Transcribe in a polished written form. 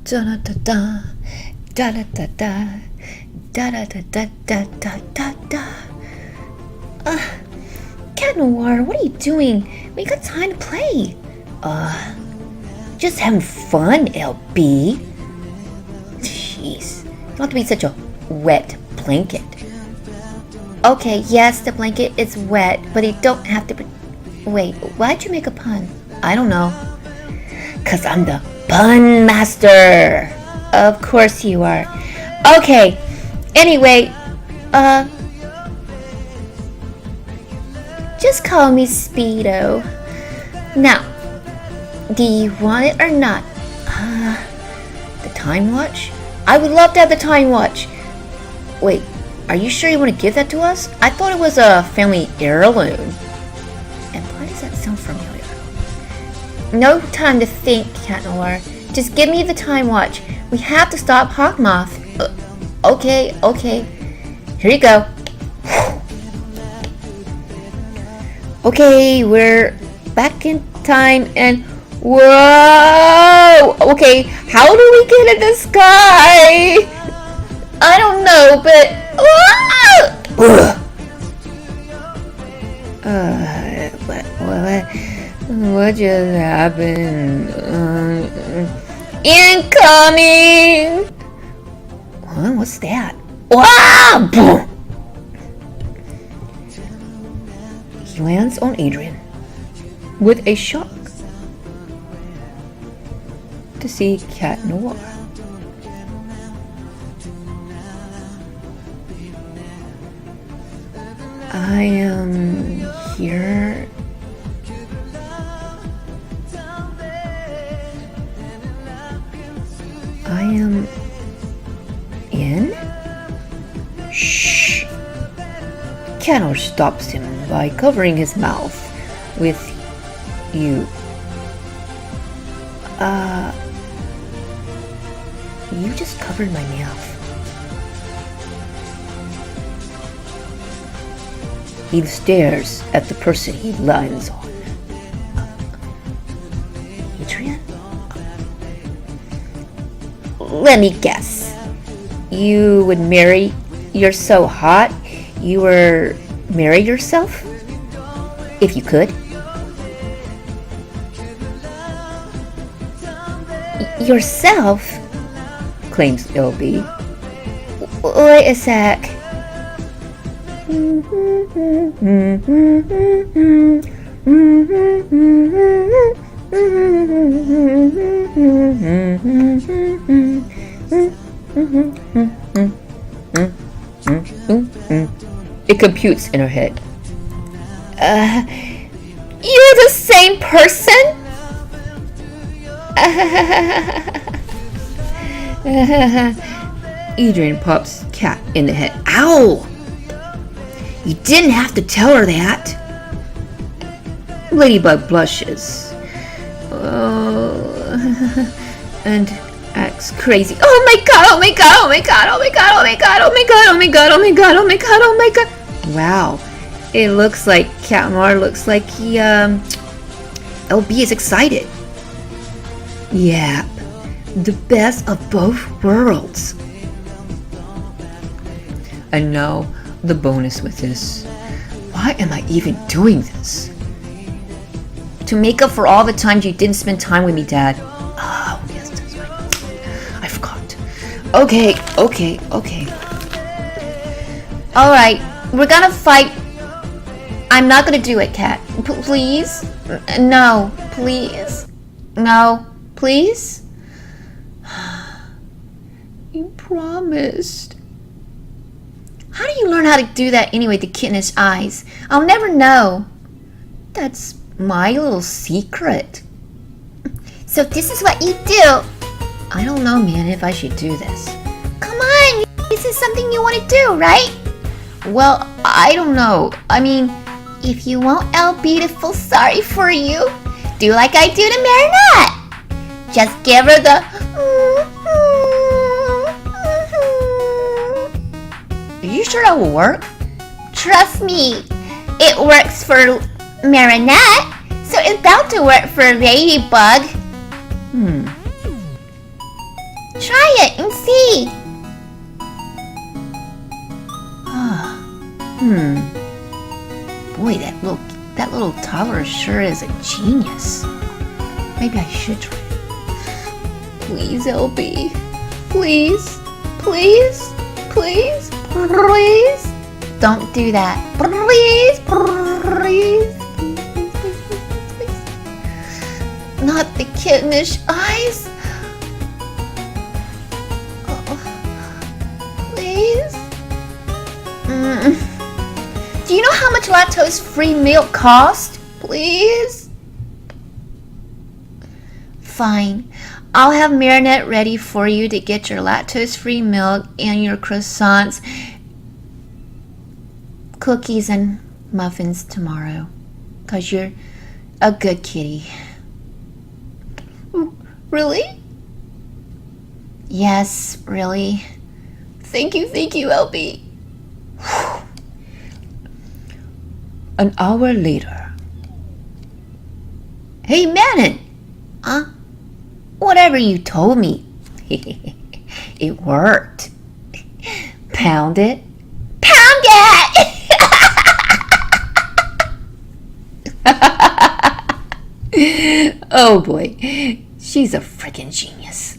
Da da da da da da da da da da da da da da da. Cat Noir, what are you doing? We got time to play. Just having fun, LB. Jeez, you don't have to be such a wet blanket. Okay, yes, the blanket is wet, but you don't have to be... Wait, why'd you make a pun? I don't know. 'Cause I'm the pun master. Of course you are. Okay, anyway, just call me Speedo. Now, do you want it or not? The time watch? I would love to have the time watch. Wait, are you sure you want to give that to us? I thought it was a family heirloom. And why does that sound familiar? No time to think, Cat Noir. Just give me the time watch. We have to stop Hawkmoth. Okay. Here you go. Okay, we're back in time and... Whoa! Okay, how do we get in the sky? I don't know, but... What just happened? Incoming! Huh? What's that? Wow! Boom! He lands on Adrien with a shock to see Cat Noir. I am here. I am in? Shh! Cat Noir stops him by covering his mouth with you. You just covered my mouth. He stares at the person he lands on. Adrien? Let me guess. You would marry... You're so hot, you would marry yourself? If you could. Yourself? Claims LB. Wait a sec. It computes in her head. You're the same person? Adrien pops Cat in the head. Ow! You didn't have to tell her that. Ladybug blushes. And acts crazy. Oh my god, oh my god, oh my god, oh my god, oh my god, oh my god, oh my god, oh my god, oh my god, oh my god. Wow. It looks like Cat Noir looks like he, LB is excited. Yeah. The best of both worlds. And now, the bonus with this. Why am I even doing this? To make up for all the times you didn't spend time with me, Dad. Oh, yes, that's right. I forgot. Okay. Alright, we're gonna fight. I'm not gonna do it, Cat. Please? No, please. No, please? You promised. How do you learn how to do that anyway, the kittenish eyes? I'll never know. That's my little secret. So this is what you do. I don't know, man, if I should do this. Come on, this is something you want to do, right? Well, I don't know. I mean, if you want LB to feel sorry for you, do like I do to Marinette. Just give her the... Are you sure that will work? Trust me, it works for Marinette, so it's about to work for Ladybug. Try it and see. Boy, that little toddler sure is a genius. Maybe I should try it. Please, LB. Please, please, please, please. Don't do that. Please, please, please. Not the kittenish eyes. Oh, please. Do you know how much lactose-free milk costs? Please? Fine. I'll have Marinette ready for you to get your lactose-free milk and your croissants, cookies, and muffins tomorrow. 'Cause you're a good kitty. Really? Yes, really. Thank you, LB. An hour later. Hey, Manon! Whatever you told me. It worked. Pound it. Pound it! Oh boy, she's a freaking genius.